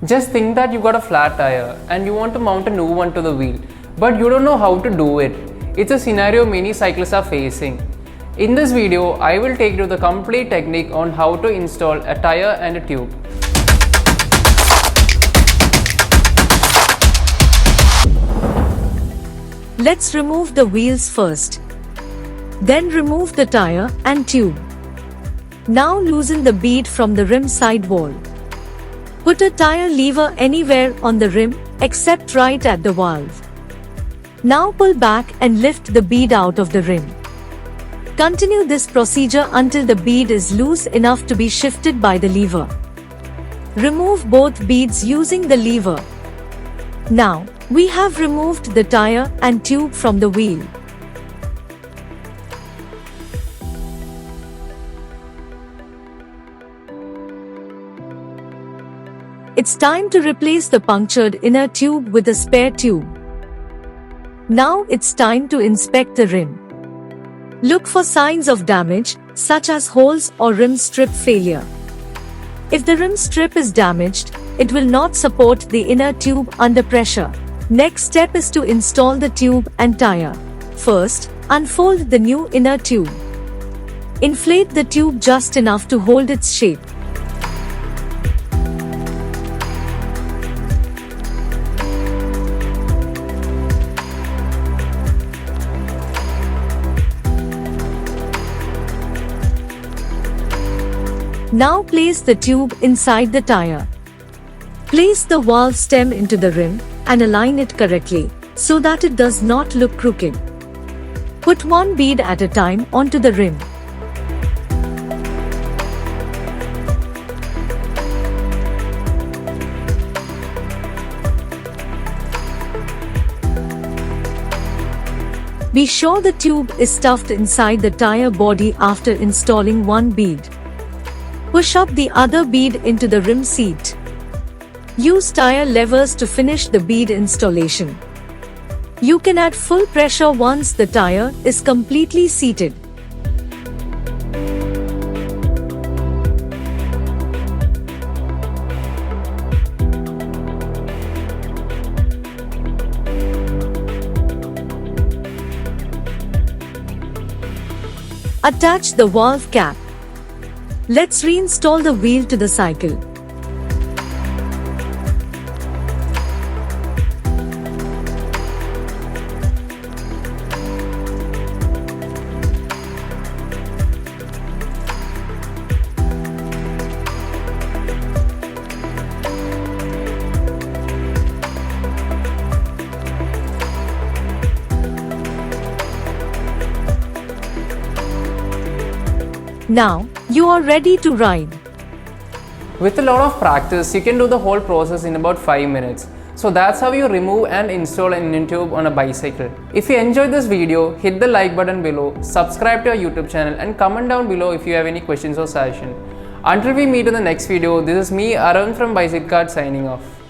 Just think that you got a flat tire and you want to mount a new one to the wheel, but you don't know how to do it. It's a scenario many cyclists are facing. In this video, I will take you through the complete technique on how to install a tire and a tube. Let's remove the wheels first. Then remove the tire and tube. Now loosen the bead from the rim side wall. Put a tire lever anywhere on the rim except right at the valve. Now pull back and lift the bead out of the rim. Continue this procedure until the bead is loose enough to be shifted by the lever. Remove both beads using the lever. Now, we have removed the tire and tube from the wheel. It's time to replace the punctured inner tube with a spare tube. Now it's time to inspect the rim. Look for signs of damage, such as holes or rim strip failure. If the rim strip is damaged, it will not support the inner tube under pressure. Next step is to install the tube and tire. First, unfold the new inner tube. Inflate the tube just enough to hold its shape. Now place the tube inside the tire. Place the valve stem into the rim and align it correctly so that it does not look crooked. Put one bead at a time onto the rim. Be sure the tube is stuffed inside the tire body after installing one bead. Push up the other bead into the rim seat. Use tire levers to finish the bead installation. You can add full pressure once the tire is completely seated. Attach the valve cap. Let's reinstall the wheel to the cycle. Now, you are ready to ride. With a lot of practice, you can do the whole process in about 5 minutes. So that's how you remove and install an inner tube on a bicycle. If you enjoyed this video, hit the like button below, subscribe to our YouTube channel and comment down below if you have any questions or suggestions. Until we meet in the next video, this is me, Arun from Bicyclekart signing off.